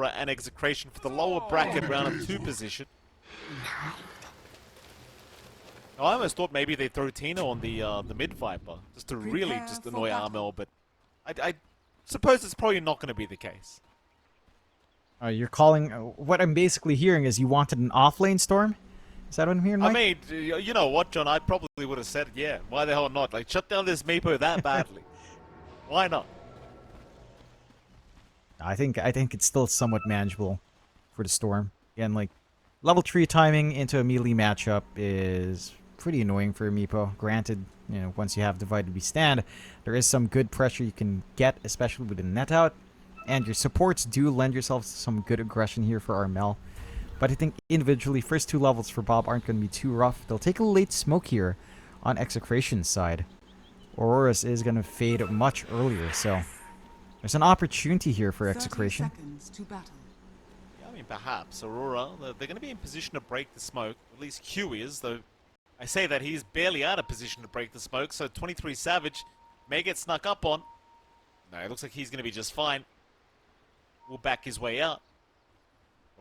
Aurora and Execration for the lower bracket round of 2 position. I almost thought maybe they'd throw Tino on the mid Viper, just to really just annoy Armel, but I suppose it's probably not going to be the case. You're calling... what I'm basically hearing is you wanted an offlane Storm? Is that what I'm hearing, Mike? I mean, you know what, John? I probably would have said, yeah, why the hell not? Like, shut down this Meepo that badly. Why not? I think it's still somewhat manageable for the Storm. Again, like, level 3 timing into a melee matchup is pretty annoying for a Meepo. Granted, you know, once you have Divided We Stand, there is some good pressure you can get, especially with the net out. And your supports do lend yourselves to some good aggression here for Armel. But I think individually, first 2 levels for Bob aren't going to be too rough. They'll take a late smoke here on Execration's side. Aurora's is going to fade much earlier, so there's an opportunity here for Execration. Yeah, I mean, perhaps. Aurora, they're going to be in position to break the smoke. At least Q is, though I say that he's barely out of position to break the smoke, so 23 Savage may get snuck up on. No, it looks like he's going to be just fine. Will back his way out.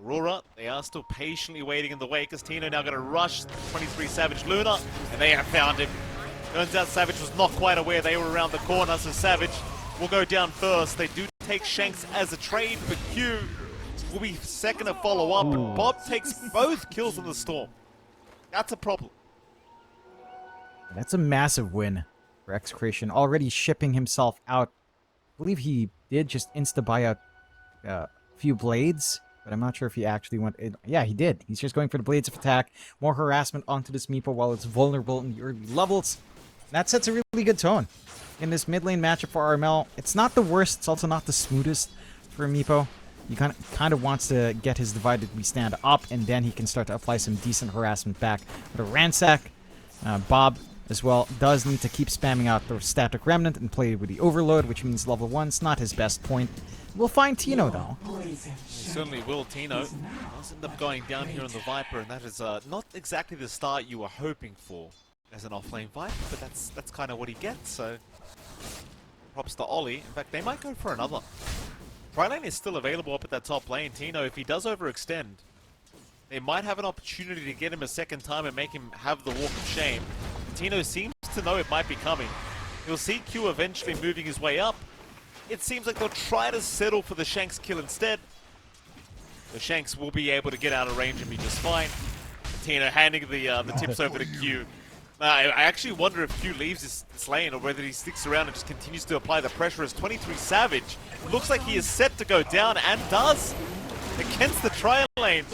Aurora, they are still patiently waiting in the wake as Tino now going to rush 23 Savage Luna, and they have found him. Turns out Savage was not quite aware they were around the corner, so Savage will go down first. They do take Shanks as a trade, but Q will be second to follow up, and Bob takes both kills in the Storm. That's a problem. That's a massive win for Execration, already shipping himself out. I believe he did just insta-buy out a few blades, but I'm not sure if he actually went... Yeah, he did. He's just going for the blades of attack. More harassment onto this Meepo while it's vulnerable in the early levels. That sets a really good tone in this mid lane matchup for Armel. It's not the worst. It's also not the smoothest for Meepo. He kind of wants to get his Divided We Stand up, and then he can start to apply some decent harassment back. But a Ransack, Bob as well, does need to keep spamming out the Static Remnant and play with the Overload, which means level 1's not his best point. We'll find Tino, though. He certainly will. Tino does end up going down here on the Viper, and that is not exactly the start you were hoping for as an offlane Viper, but that's kind of what he gets, so props to Ollie. In fact, they might go for another. Tri-lane is still available up at that top lane. Tino, if he does overextend, they might have an opportunity to get him a second time and make him have the walk of shame. Tino seems to know it might be coming. He'll see Q eventually moving his way up. It seems like they'll try to settle for the Shanks kill instead. The Shanks will be able to get out of range and be just fine. Tino handing the tips over to Q. I actually wonder if Q leaves this lane or whether he sticks around and just continues to apply the pressure as 23 Savage looks like he is set to go down and does against the tri-lane.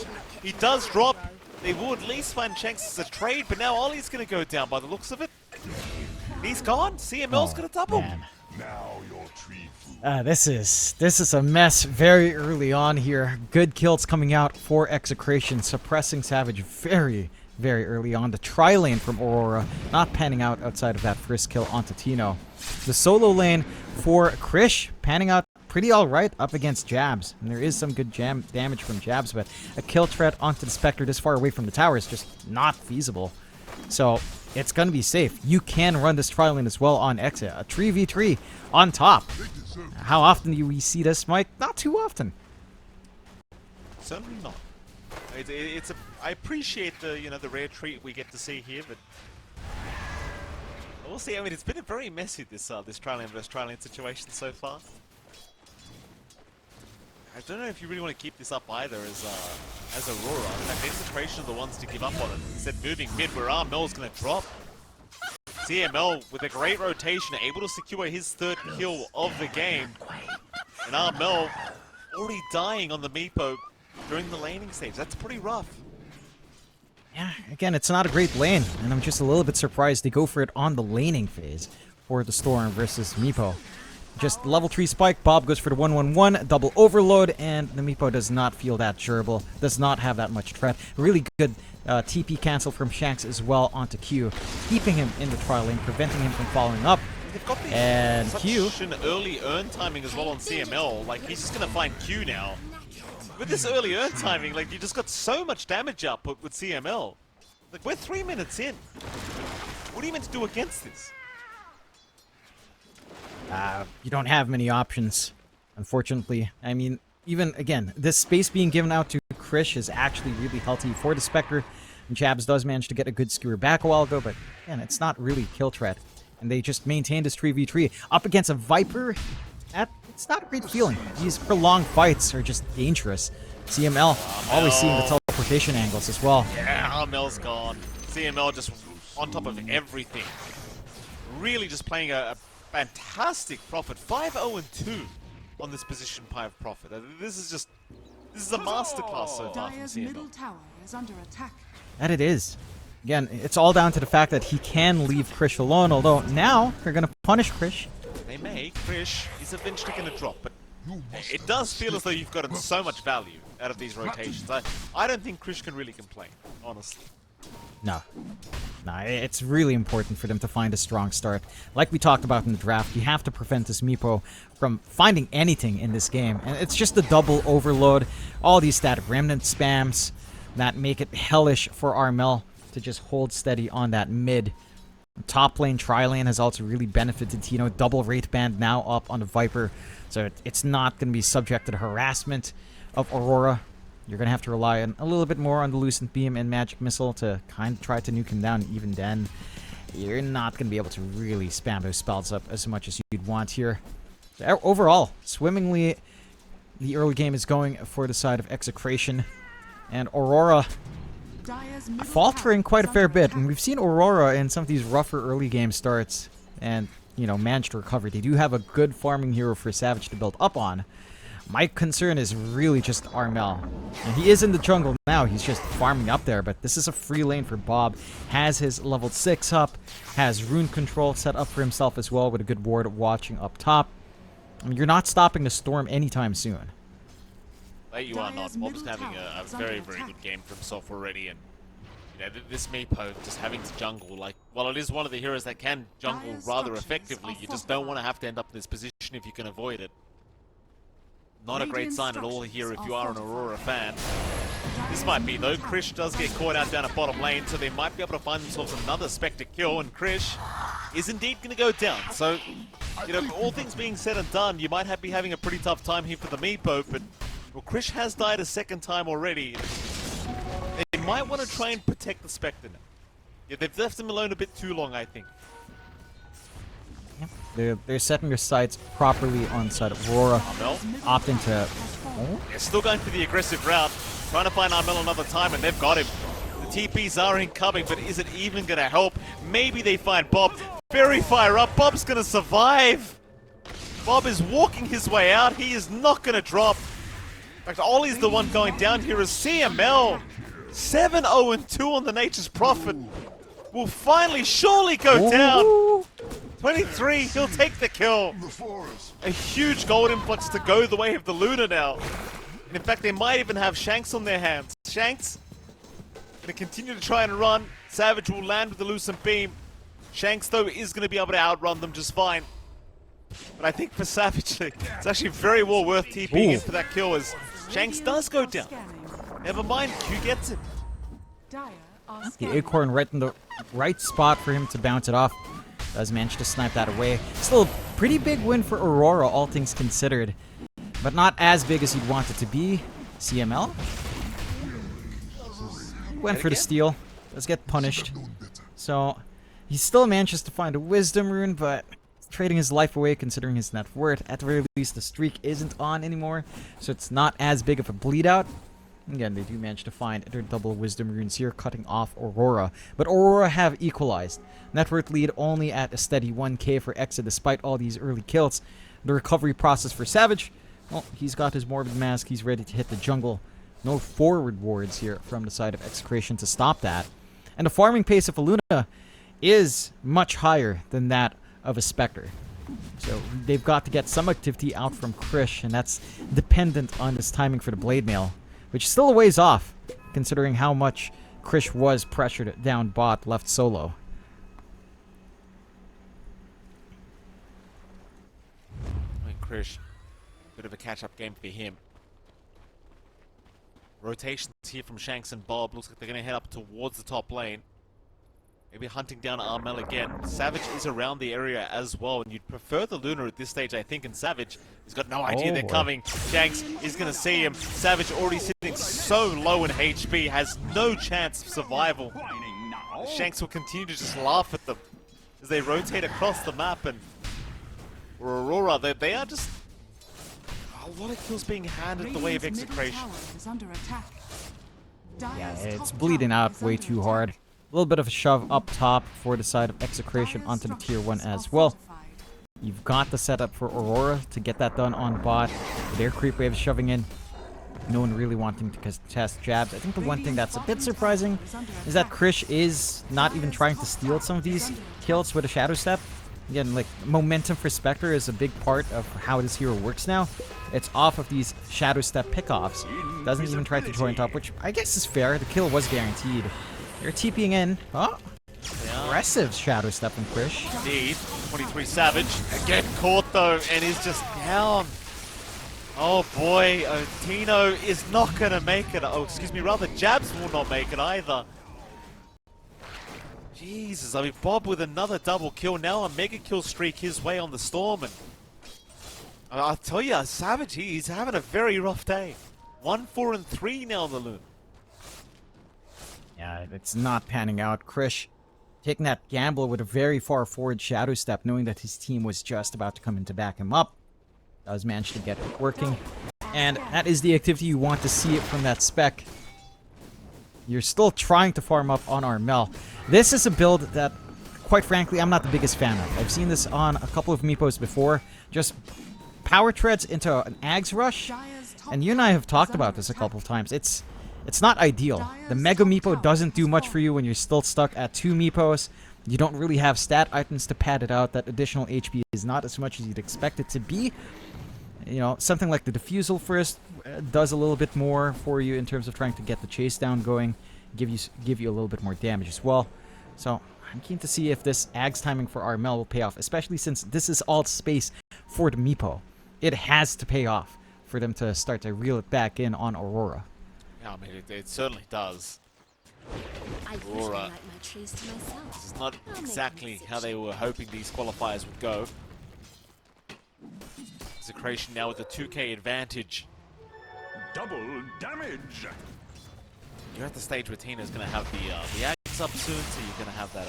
He does drop. They will at least find Shanks as a trade, but now Ollie's going to go down by the looks of it. He's gone. CML's going to double. This is a mess very early on here. Good kills coming out for Execration, suppressing Savage very early on. The tri-lane from Aurora not panning out outside of that first kill onto Tino. The solo lane for Krish panning out pretty alright up against Jabs. And there is some good damage from Jabs, but a kill threat onto the Spectre this far away from the tower is just not feasible. So it's going to be safe. You can run this tri-lane as well on Exit. A 3v3 on top. How often do we see this, Mike? Not too often. Certainly not. I appreciate the rare treat we get to see here, but we'll see. I mean, it's been a very messy this tri-lane versus tri-lane situation so far. I don't know if you really want to keep this up either as Aurora. In fact, Execration are the ones to give up on it. Instead, moving mid where Armel's going to drop. CML with a great rotation, able to secure his 3rd kill of the game. And Armel already dying on the Meepo during the laning stage. That's pretty rough. Yeah, again, it's not a great lane, and I'm just a little bit surprised they go for it on the laning phase for the Storm versus Meepo. Just level 3 spike, Bob goes for the 1-1-1, double overload, and the Meepo does not feel that durable, does not have that much threat. Really good TP cancel from Shanks as well onto Q, keeping him in the trial lane, preventing him from following up. And Q... such an early earn timing as well on CML, like he's just going to find Q now. With this early earn timing, like you just got so much damage output with CML. Like we're 3 minutes in. What are you meant to do against this? You don't have many options, unfortunately. I mean, even, again, this space being given out to Krish is actually really healthy for the Spectre. And Jabs does manage to get a good skewer back a while ago, but again, it's not really kill threat. And they just maintain this 3v3 up against a Viper. It's not a great feeling. These prolonged fights are just dangerous. CML always seeing the teleportation angles as well. Yeah, Armel's gone. CML just on top of everything. Really just playing a fantastic Prophet. 5-0-2 on this position 5 Prophet. This is a masterclass so far from Dire's CML. middle tower is under attack. That it is. Again, it's all down to the fact that he can leave Krish alone, although now they're going to punish Krish. They may. Krish is eventually going to drop, but it does feel as though you've gotten so much value out of these rotations. I don't think Krish can really complain, honestly. No, it's really important for them to find a strong start. Like we talked about in the draft, you have to prevent this Meepo from finding anything in this game. And it's just the double overload, all these static remnant spams that make it hellish for Armel to just hold steady on that mid. Top lane, tri-lane has also really benefited Tino. Double Wraith Band now up on the Viper, so it's not going to be subject to the harassment of Aurora. You're going to have to rely on a little bit more on the Lucent Beam and Magic Missile to kind of try to nuke him down. Even then, you're not going to be able to really spam those spells up as much as you'd want here. So, overall, swimmingly, the early game is going for the side of Execration. And Aurora Dire's middle faltering tower quite a is fair under bit. attack. And we've seen Aurora in some of these rougher early game starts and, manage to recover. They do have a good farming hero for Savage to build up on. My concern is really just Armel. And he is in the jungle now. He's just farming up there, but this is a free lane for Bob. Has his level 6 up, has rune control set up for himself as well with a good ward watching up top. I mean, you're not stopping the storm anytime soon. You are not. Dire's Bob's middle having tower a is under very, very attack. good game for himself already, and this Meepo just having to jungle, while it is one of the heroes that can jungle Dire's rather structures effectively, are you just don't want to fortified. have to end up in this position if you can avoid it. Not a great Radiant sign at all here if structures you are are an Aurora fan. fortified. This Dire's might be, though. middle tower Krish does is get under caught out attack. down at bottom lane, so they might be able to find themselves another Spectre kill, and Krish is indeed going to go down. So, all things being said and done, you might be having a pretty tough time here for the Meepo, but Krish has died a second time already. They might want to try and protect the Spectre now. Yeah, they've left him alone a bit too long, I think. They're setting their sights properly on the side of Aurora, Armel, opting to... they're still going for the aggressive route, trying to find Armel another time, and they've got him. The TPs are incoming, but is it even going to help? Maybe they find Bob. Very fire up. Bob's going to survive. Bob is walking his way out. He is not going to drop. In fact, Ollie's the one going down here as CML. 7-0-2 on the Nature's Prophet. Will finally surely go down. 23, he'll take the kill. A huge gold influx to go the way of the Luna now. And in fact, they might even have Shanks on their hands. Shanks gonna continue to try and run. Savage will land with the Lucent Beam. Shanks, though, is gonna be able to outrun them just fine. But I think for Savage, it's actually very well worth TPing in for that kill as Shanks does go down. Never mind, Q gets it. Dire are The scanning. Acorn right in the right spot for him to bounce it off. Does manage to snipe that away. Still a pretty big win for Aurora, all things considered. But not as big as you'd want it to be. CML went for the steal. Does get punished. So he still manages to find a Wisdom rune, but trading his life away considering his net worth. At the very least, the streak isn't on anymore, so it's not as big of a bleed out. Again, they do manage to find their double Wisdom runes here, cutting off Aurora. But Aurora have equalized. Net worth lead only at a steady 1k for Exa despite all these early kills. The recovery process for Savage, well, he's got his Morbid Mask. He's ready to hit the jungle. No forward wards here from the side of Execration to stop that. And the farming pace of a Luna is much higher than that of a Spectre. So they've got to get some activity out from Krish, and that's dependent on this timing for the Blade Mail, which is still a ways off, considering how much Krish was pressured down bot, left solo. I mean, Krish, bit of a catch-up game for him. Rotations here from Shanks and Bob. Looks like they're going to head up towards the top lane. Maybe hunting down Armel again. Savage is around the area as well, and you'd prefer the Luna at this stage, I think, and Savage has got no idea they're boy. coming. Shanks is going to see him. Savage already sitting so low in HP, has no chance of survival. Shanks will continue to just laugh at them as they rotate across the map, and for Aurora, they are just... a lot of kills being handed the way of Radiant's middle Execration. tower is under attack. Yeah, Dire's it's top bleeding tower out is way under too attack. hard. A little bit of a shove up top for the side of Execration Dire's onto the tier 1 structures as are well. fortified. You've got the setup for Aurora to get that done on bot. Their creep wave is shoving in. No one really wanting to test jabs. I think the one thing that's a bit surprising is that Krish is not even trying to steal some of these kills with a Shadow Step. Again, like, momentum for Spectre is a big part of how this hero works now. It's off of these Shadow Step pickoffs. Doesn't even try to join top, which I guess is fair. The kill was guaranteed. They're TPing in. Oh, aggressive Shadow Step from Krish. Indeed. 23 Savage. Again caught though, and is just down. Oh boy, Tino is not going to make it. Oh, excuse me, rather Jabs will not make it either. Jesus, I mean, Bob with another double kill. Now a mega kill streak his way on the Storm. And I'll tell you, Savage, he's having a very rough day. 1, 4, and 3 now on the Loon. Yeah, it's not panning out. Krish taking that gamble with a very far forward Shadow Step, knowing that his team was just about to come in to back him up. Does manage to get it working. And that is the activity you want to see it from that spec. You're still trying to farm up on Armel. This is a build that, quite frankly, I'm not the biggest fan of. I've seen this on a couple of Meepos before. Just power treads into an Ags rush. Dire's top And you and I have tower talked is about under this a attack. couple of times. It's not ideal. The Mega Meepo doesn't do much for you when you're still stuck at 2 Meepos. You don't really have stat items to pad it out. That additional HP is not as much as you'd expect it to be. You know, something like the Diffusal first does a little bit more for you in terms of trying to get the chase down going, give you a little bit more damage as well. So I'm keen to see if this Ags timing for Armel will pay off, especially since this is all space for the Meepo. It has to pay off for them to start to reel it back in on Aurora. Yeah, I mean, it certainly does. I usually Aurora. like my trees to myself. This is not I'll make exactly an how they were hoping these qualifiers would go. Execration now with a 2k advantage. Double damage. You're at the stage where Tina's going to have the Axe up soon, so you're going to have that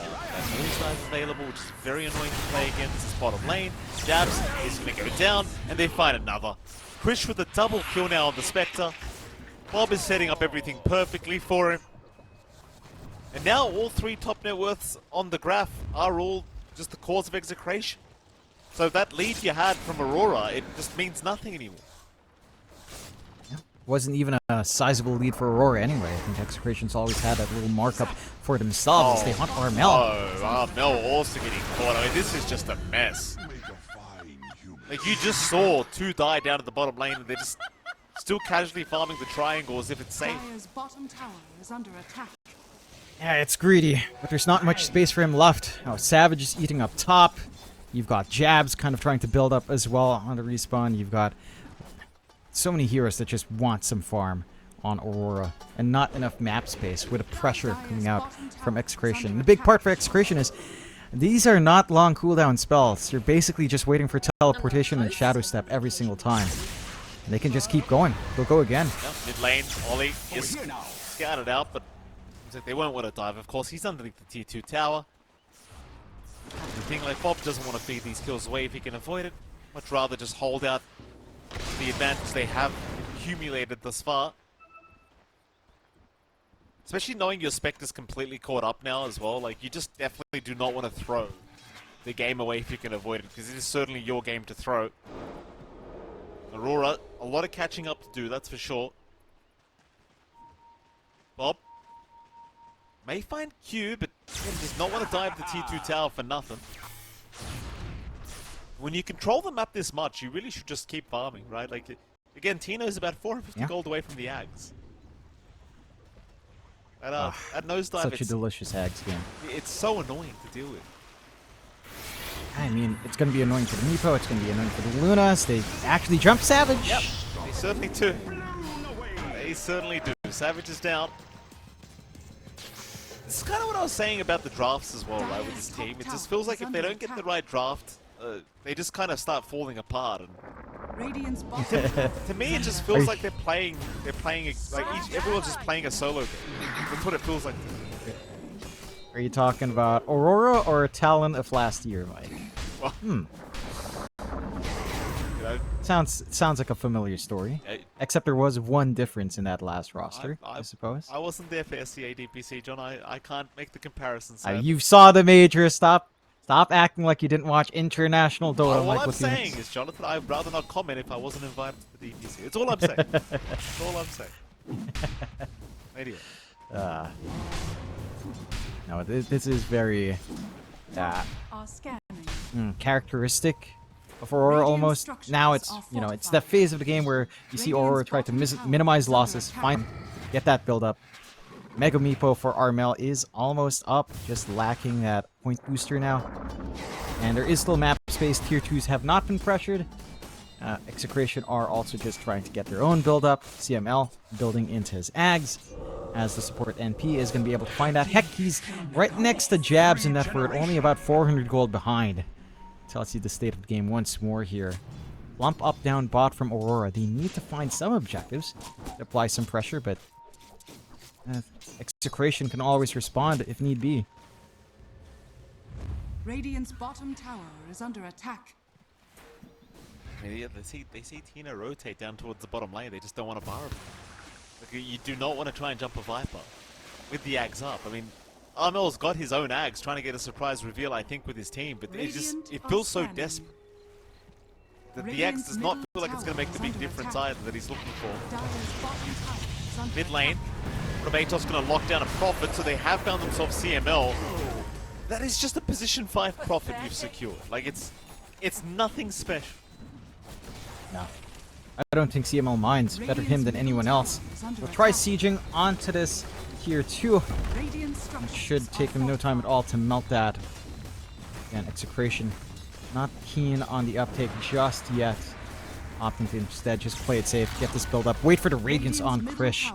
Moonstone available, which is very annoying to play against. This is bottom lane. Jabs is going to go down, and they find another. Krish with a double kill now on the Spectre. Bob is setting up everything perfectly for him. And now all 3 top net worths on the graph are all just the cause of Execration. So that lead you had from Aurora, it just means nothing anymore. Wasn't even a sizable lead for Aurora anyway. I think Execration's always had that little markup for themselves as they hunt Armel. Oh, Armel also getting caught. I mean, this is just a mess. Like, you just saw 2 die down at the bottom lane, and they're just still casually farming the triangle as if it's safe. Dire's bottom tower is under attack. Yeah, it's greedy, but there's not much space for him left. Oh, Savage is eating up top. You've got Jabs kind of trying to build up as well on the respawn. You've got so many heroes that just want some farm on Aurora and not enough map space with the pressure coming out from Execration. The big part for Execration is these are not long cooldown spells. You're basically just waiting for teleportation and Shadow Step every single time. And they can just keep going. They'll go again. Yep, mid lane, Ollie is scouted out, but looks like they won't want to dive. Of course, he's underneath the tier 2 tower. The thing like Bob doesn't want to feed these kills away if he can avoid it. Much rather just hold out the advantage they have accumulated thus far. Especially knowing your Spectre's completely caught up now as well. Like, you just definitely do not want to throw the game away if you can avoid it, because it is certainly your game to throw. Aurora, a lot of catching up to do, that's for sure. Bob may find Q, but again, does not want to dive the tier 2 tower for nothing. When you control the map this much, you really should just keep farming, right? Like, again, Tino's about 450 gold away from the Ags. That nosedive, Such a delicious Ags game. it's so annoying to deal with. I mean, it's going to be annoying for the Meepo, it's going to be annoying for the Lunas. They actually jump Savage. Yep, they certainly do. They certainly do. Savage is down. This is kind of what I was saying about the drafts as well, right, with this team. It just feels like if they don't get the right draft, they just kind of start falling apart. And Radiant's bottom tower to me, it is just under feels attack. like they're playing like everyone's just playing a solo game. That's what it feels like. Are you talking about Aurora or Talon of last year, Mike? Well, you know, Sounds like a familiar story. Except there was one difference in that last roster, I suppose. I wasn't there for SCA DPC, John. I can't make the comparison. You saw the major. Stop acting like you didn't watch international Dota. All like I'm with saying Phoenix. is, Jonathan, I'd rather not comment if I wasn't invited to the DPC. It's all I'm saying. That's all I'm saying. Anyway. No, this is very Are scanning. characteristic of Aurora Radiant almost. structures Now it's, are it's that phase of the game where you see Aurora try to minimize losses, get that build up. Mega Meepo for Armel is almost up, just lacking that point booster now. And there is still map space. Tier 2s have not been pressured. Execration are also just trying to get their own build up. CML building into his Ags, as the support NP is going to be able to find out. Heck, he's right next to Jabs in that word, only about 400 gold behind. Tells you the state of the game once more here. Lump up down bot from Aurora. They need to find some objectives to apply some pressure, but Execration can always respond if need be. Radiant's bottom tower is under attack. I mean, yeah, they see Tina rotate down towards the bottom lane. They just don't want to bar him. Like, you do not want to try and jump a Viper with the Ags up. I mean, Armel's got his own Ags trying to get a surprise reveal, I think, with his team, but it feels so desperate. That the Ags does not feel like it's going to make the big difference either that he's looking for. Dire's bottom tower is under Mid lane, attack. Robatos going to lock down a Prophet, so they have found themselves CML. That is just a position 5 Prophet you've secured. Like, it's nothing special. No. I don't think CML minds. Better him than anyone else. We'll try sieging onto this tier 2. Radiant structures Should take them no time at all to melt that. Again, Execration not keen on the uptake just yet. Opting to instead just play it safe, get this build up, wait for the Radiance on Krish.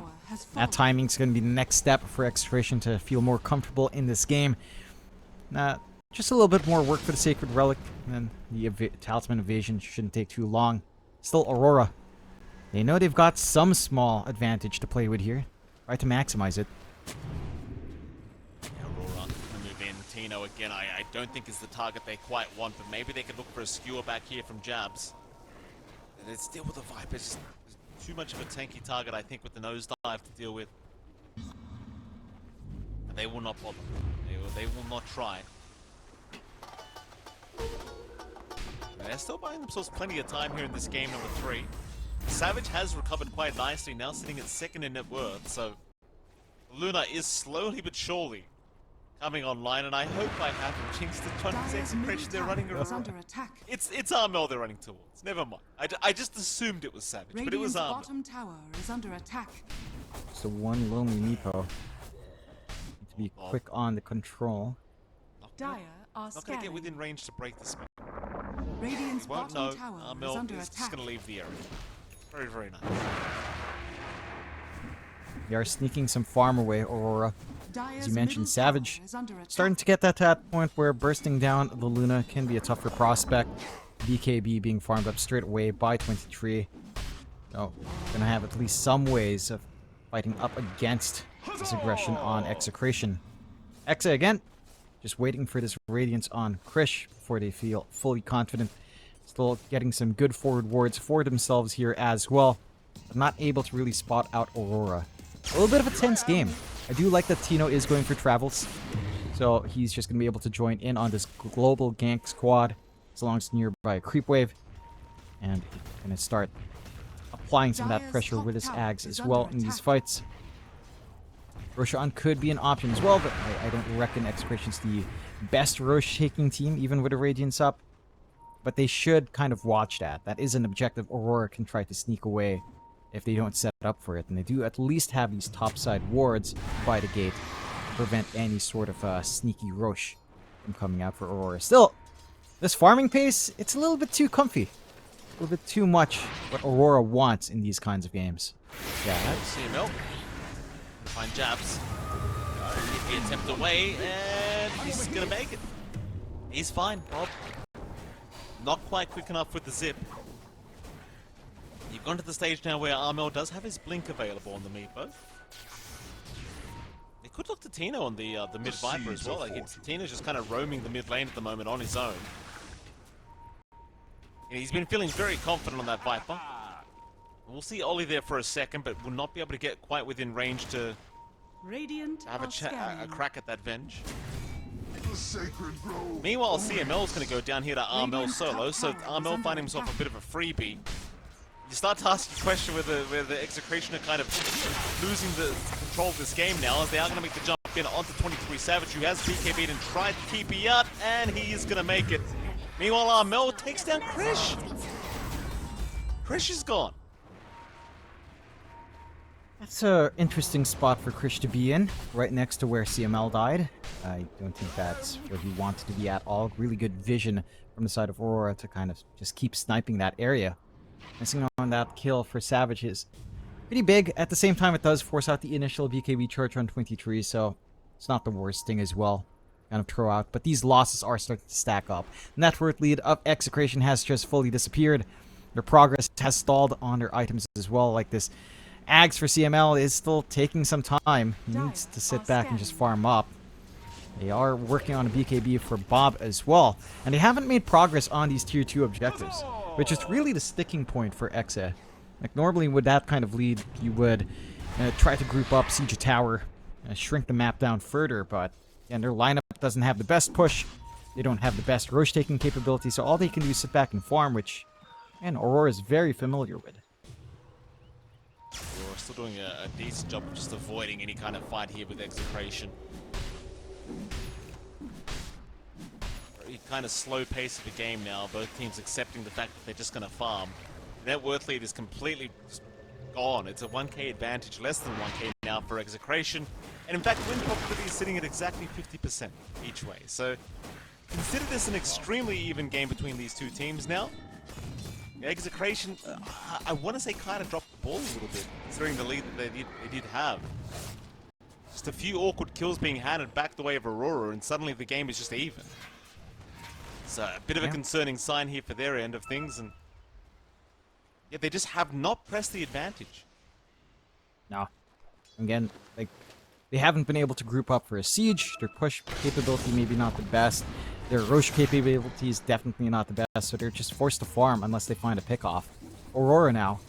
That timing's going to be the next step for Execration to feel more comfortable in this game. Just a little bit more work for the Sacred Relic, and then the Talisman Evasion shouldn't take too long. Still Aurora. They know they've got some small advantage to play with here. Try to maximize it. Aurora gonna move in. Tino again, I don't think is the target they quite want, but maybe they could look for a skewer back here from Jabs. And it's still with the Viper, just too much of a tanky target, I think, with the nosedive to deal with. And they will not bother. They will not try. And they're still buying themselves plenty of time here in this game number 3. Savage has recovered quite nicely, now sitting at 2nd in net worth, so Luna is slowly but surely coming online, and I hope I haven't jinxed the Dire's Execration middle they're running tower is around. under attack. It's Armel they're running towards. Never mind. I just assumed it was Savage, but it was Radiant's Armel. bottom tower is under attack. So one lonely Meepo. Need to be quick on the control. Dire are Not gonna scanning. get within range to break the spell. Radiant's Won't bottom know. tower is Armel under is just attack. gonna leave the area. Very, very nice. They are sneaking some farm away, Aurora. Dire's As you mentioned, middle Savage tower is under attack. starting to get that to that point where bursting down the Luna can be a tougher prospect. BKB being farmed up straight away by 23. So, gonna have at least some ways of fighting up against this aggression on Execration. Exa again, just waiting for this Radiance on Krish before they feel fully confident. Still getting some good forward wards for themselves here as well. But not able to really spot out Aurora. A little bit of a tense game. I do like that Tino is going for travels. So he's just going to be able to join in on this global gank squad as long as it's nearby a creep wave. And going to start applying some of that Dire's pressure top with his tower Ags is as well under in these attack. fights. Roshan could be an option as well, but I don't reckon Execration's the best Rosh-taking team, even with a Radiance up. But they should kind of watch that. That is an objective Aurora can try to sneak away if they don't set up for it. And they do at least have these topside wards by the gate to prevent any sort of sneaky Rosh from coming out for Aurora. Still, this farming pace, it's a little bit too comfy. A little bit too much what Aurora wants in these kinds of games. Yeah, CML. Find Jabs. BKB attempt away, and he's gonna make it. He's fine, Bob. Not quite quick enough with the zip. You've gone to the stage now where Armel does have his blink available on the Meepo. They could look to Tino on the mid Viper as well. Like Tino's just kind of roaming the mid lane at the moment on his own. And he's been feeling very confident on that Viper. We'll see Ollie there for a second, but will not be able to get quite within range to Radiant have a crack at that Venge. The sacred grove. Meanwhile, CML's going to go down here to Armel solo, so Armel find himself a bit of a freebie. You start to ask the question whether the Execration are kind of losing the control of this game now, as they are going to make the jump in onto 23 Savage, who has BKB'd and tried to keep it out, and he is going to make it. Meanwhile, Armel takes down Krish. Krish is gone. That's an interesting spot for Krish to be in, right next to where CML died. I don't think that's where he wanted to be at all. Really good vision from the side of Aurora to kind of just keep sniping that area. Missing on that kill for Savage is pretty big. At the same time, it does force out the initial BKB charge on 23, so it's not the worst thing as well. Kind of throw out, but these losses are starting to stack up. Net worth lead of Execration has just fully disappeared. Their progress has stalled on their items as well, like this. Ags for CML is still taking some time. He needs to sit back and just farm up. They are working on a BKB for Bob as well. And they haven't made progress on these tier 2 objectives, which is really the sticking point for Exa. Like normally with that kind of lead, you would try to group up, siege a tower, shrink the map down further, but again, their lineup doesn't have the best push. They don't have the best Roche taking capability, so all they can do is sit back and farm, which Aurora is very familiar with. We're still doing a decent job of just avoiding any kind of fight here with Execration. Very kind of slow pace of the game now, both teams accepting the fact that they're just going to farm. The net worth lead is completely just gone. It's a 1k advantage, less than 1k now for Execration. And in fact, win probability is sitting at exactly 50% each way. So consider this an extremely even game between these two teams now. Execration, I want to say, kind of dropped the ball a little bit, considering the lead that they did have. Just a few awkward kills being handed back the way of Aurora, and suddenly the game is just even. It's a bit of a concerning sign here for their end of things, and yeah, they just have not pressed the advantage. No. Again, like, they haven't been able to group up for a siege. Their push capability maybe not the best. Their Roche capability is definitely not the best, so they're just forced to farm unless they find a pick-off. Aurora now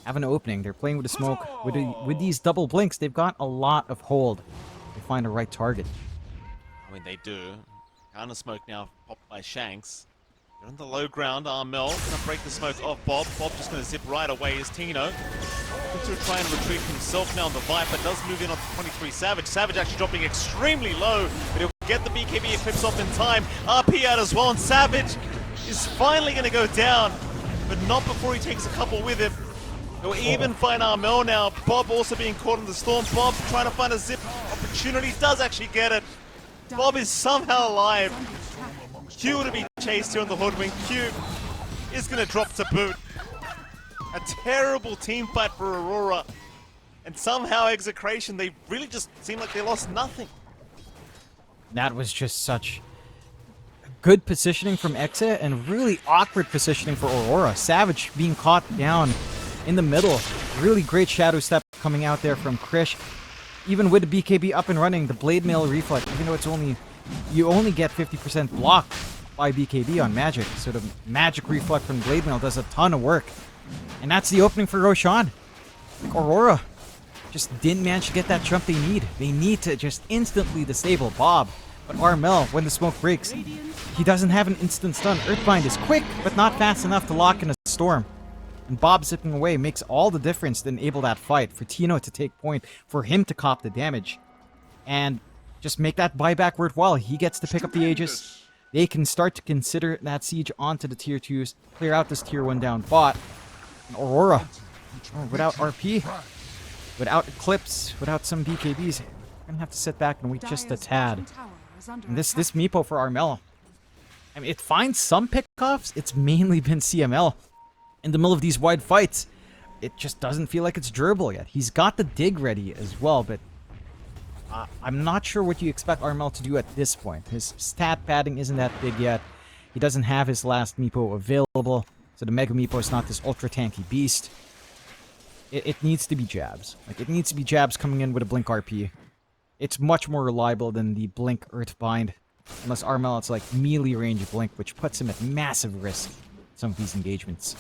have an opening. They're playing with the smoke. With these double blinks, they've got a lot of hold. They find the right target. I mean, they do. Counter smoke now popped by Shanks. They're on the low ground. Armel gonna break the smoke off Bob. Bob just gonna zip right away as Tino. Looking to try and retrieve himself now on the Viper. Does move in on 23 Savage. Savage actually dropping extremely low, but he'll get the BKB eclipse off in time. RP out as well, and Savage is finally gonna go down, but not before he takes a couple with him. He'll even find Armel now. Bob also being caught in the storm. Bob trying to find a zip opportunity. Does actually get it. Bob is somehow alive. Q to be chased here on the Hoodwink. Q is going to drop to boot. A terrible team fight for Aurora. And somehow Execration, they really just seem like they lost nothing. That was just such good positioning from Exa and really awkward positioning for Aurora. Savage being caught down in the middle. Really great shadow step coming out there from Krish. Even with the BKB up and running, the Blade Mail Reflect, even though it's you only get 50% block by BKB on Magic. So the Magic Reflect from Blade Mail does a ton of work. And that's the opening for Roshan. Like Aurora just didn't manage to get that jump they need. They need to just instantly disable Bob. But Armel, when the smoke breaks, he doesn't have an instant stun. Earthbind is quick, but not fast enough to lock in a storm. And Bob zipping away makes all the difference to enable that fight, for Tino to take point, for him to cop the damage. And just make that buyback worthwhile. He gets to pick up the Aegis. They can start to consider that siege onto the tier 2s, clear out this tier 1 down bot. And Aurora, without RP, without Eclipse, without some BKBs, we're gonna have to sit back and wait just a tad. And this Meepo for Armel, I mean, it finds some pickoffs. It's mainly been CML. In the middle of these wide fights, it just doesn't feel like it's durable yet. He's got the dig ready as well, but I'm not sure what you expect Armel to do at this point. His stat padding isn't that big yet. He doesn't have his last Meepo available, so the Mega Meepo is not this ultra tanky beast. It needs to be jabs. Like, it needs to be jabs coming in with a Blink RP. It's much more reliable than the Blink Earthbind. Unless Armel, it's like melee range Blink, which puts him at massive risk in some of these engagements.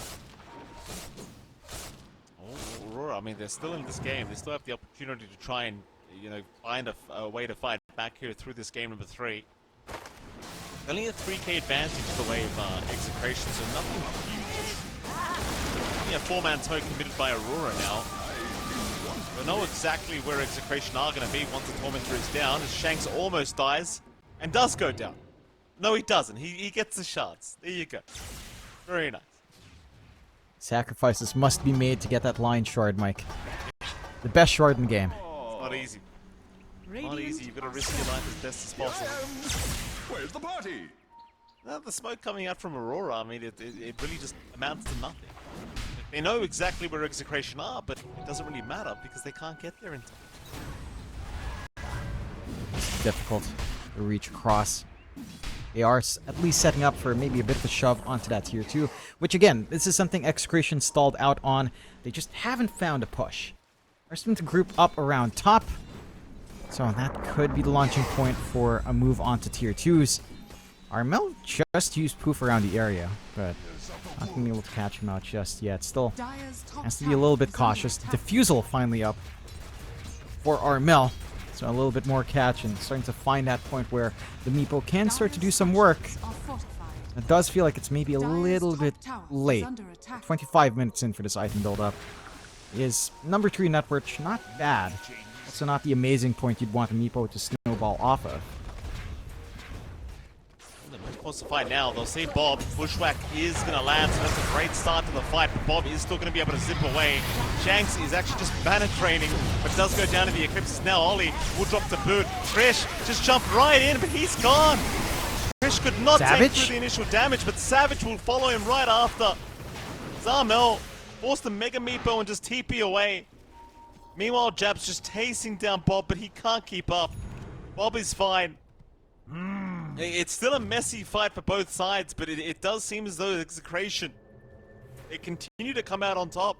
Oh, Aurora, I mean, they're still in this game. They still have the opportunity to try and, you know, find a way to fight back here through this game number 3. Only a 3k advantage the way of Execration, so nothing huge. Only a 4-man smoke committed by Aurora now. We know exactly where Execration are going to be once the Tormentor is down, as Shanks almost dies, and does go down. No, he doesn't. He gets the shards. There you go. Very nice. Sacrifices must be made to get that Lion Shard, Mike. The best shard in the game. It's not easy. Not easy. You've got to risk your life as best as possible. Where's the party? Now, the smoke coming out from Aurora, I mean, it really just amounts to nothing. They know exactly where Execration are, but it doesn't really matter because they can't get there in time. It's difficult to reach across. They are at least setting up for maybe a bit of a shove onto that tier 2, which again, this is something Execration stalled out on. They just haven't found a push. They're starting to group up around top, so that could be the launching point for a move onto tier 2s. Armel just used Poof around the area, but not going to be able to catch him out just yet. Still has to be a little bit cautious. Diffusal finally up for Armel. So a little bit more catch and starting to find that point where the Meepo can start to do some work. It does feel like it's maybe a little bit late. 25 minutes in for this item build-up. Is number 3 net worth not bad. Also not the amazing point you'd want a Meepo to snowball off of. They're supposed to fight now. They'll see Bob. Bushwhack is going to land, so that's a great start to the fight, but Bob is still going to be able to zip away. Shanks is actually just banner training, but does go down to the Eclipses now. Ollie will drop to boot. Krish just jumped right in, but he's gone. Krish could not take through the initial damage, but Savage will follow him right after. Zarmel forced the Mega Meepo and just TP away. Meanwhile, Jab's just chasing down Bob, but he can't keep up. Bob is fine. It's still a messy fight for both sides, but it does seem as though Execration, they continue to come out on top.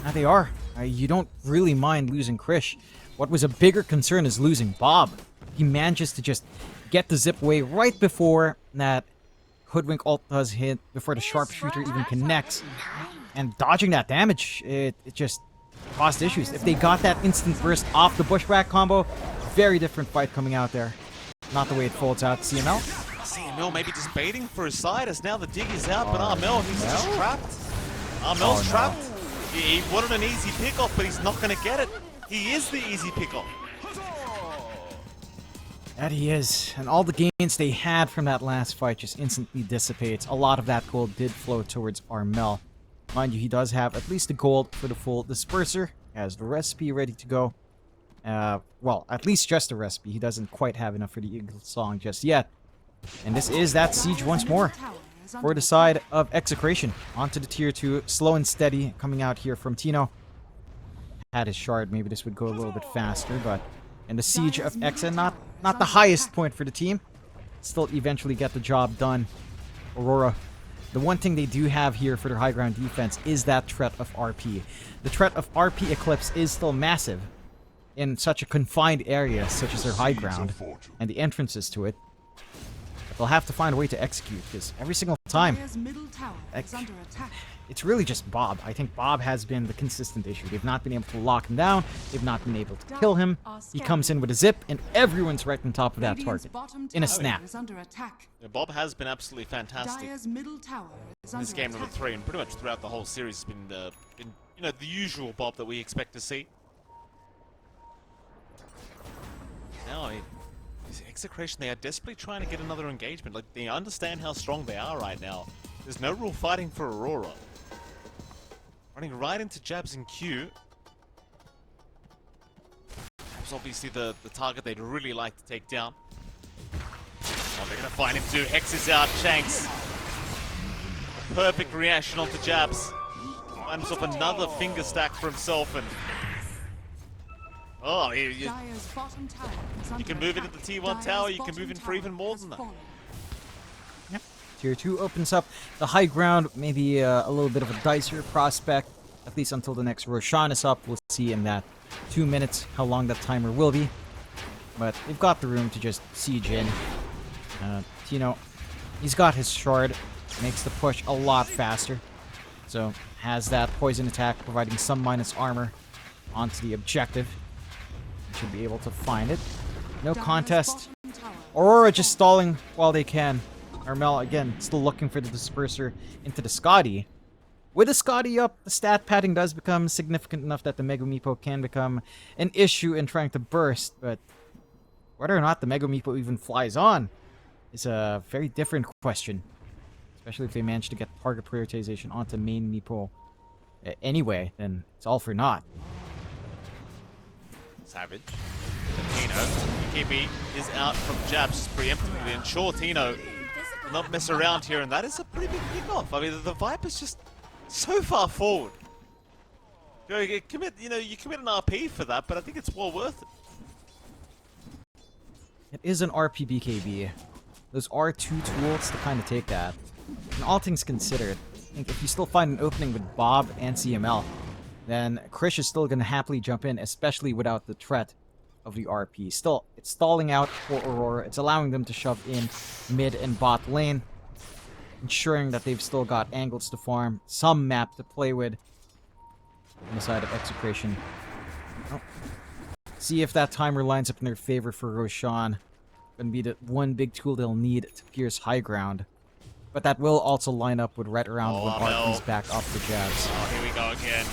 Now they are. You don't really mind losing Krish. What was a bigger concern is losing Bob. He manages to just get the zip away right before that Hoodwink ult does hit, before the sharpshooter even connects. And dodging that damage, it just caused issues. If they got that instant burst off the Bushwhack combo, very different fight coming out there. Not the way it folds out. CML? CML maybe just baiting for his side as now the dig is out, but Armel, he's just trapped. Armel's trapped. He wanted an easy pickoff, but he's not going to get it. He is the easy pickoff. That he is. And all the gains they had from that last fight just instantly dissipates. A lot of that gold did flow towards Armel. Mind you, he does have at least the gold for the full disperser. Has the recipe ready to go. Well, at least just a recipe. He doesn't quite have enough for the Eagle Song just yet. And this is that siege once more for the side of Execration. Onto the tier 2, slow and steady coming out here from Tino. Had his shard, maybe this would go a little bit faster, but in the siege of Exa, not the highest point for the team. Still eventually get the job done. Aurora. The one thing they do have here for their high ground defense is that threat of RP. The threat of RP Eclipse is still massive in such a confined area such as their high ground and the entrances to it. But they'll have to find a way to execute, because every single time it's really just Bob. I think Bob has been the consistent issue. They've not been able to lock him down. They've not been able to kill him. He comes in with a zip and everyone's right on top of that target in a snap. Yeah, Bob has been absolutely fantastic in this game number 3, and pretty much throughout the whole series has been you know, the usual Bob that we expect to see. Now, Execration, they are desperately trying to get another engagement. Like, they understand how strong they are right now. There's no real fighting for Aurora. Running right into Jabs and Q. Jabs obviously the target they'd really like to take down. Oh, they're gonna find him too. Hex is out, Shanks. Perfect reaction onto Jabs. Finds himself another finger stack for himself, and Oh, Dire's bottom tower is you under can move attack. into T1 Dire's tower, you can bottom move in for tower even more has than that. fallen. Yep. Tier 2 opens up the high ground, maybe a little bit of a dicier prospect, at least until the next Roshan is up. We'll see in that 2 minutes how long that timer will be. But they've got the room to just siege in. Tino, he's got his shard, makes the push a lot faster. So, has that poison attack providing some minus armor onto the objective. Should be able to find it. No Dire's contest. bottom tower Aurora has just fallen. stalling while they can. Armel, again, still looking for the disperser into the Scotty. With the Scotty up, the stat padding does become significant enough that the Mega Meepo can become an issue in trying to burst, but whether or not the Mega Meepo even flies on is a very different question. Especially if they manage to get target prioritization onto main Meepo anyway, then it's all for naught. Savage. Tino. Kibi is out from jabs preemptively to ensure Tino will not mess around here, and that is a pretty big kickoff. I mean, the Viper's just so far forward. You commit an RP for that, but I think it's well worth it. It is an RPBKB. Those are two tools to kind of take that. And all things considered, I think if you still find an opening with Bob and CML, then Krish is still going to happily jump in, especially without the threat of the RP. Still, it's stalling out for Aurora. It's allowing them to shove in mid and bot lane, ensuring that they've still got angles to farm, some map to play with on the side of Execration. Oh. See if that timer lines up in their favor for Roshan. Gonna be the one big tool they'll need to pierce high ground. But that will also line up with right around when Art comes back up the jabs. Oh, here we go again.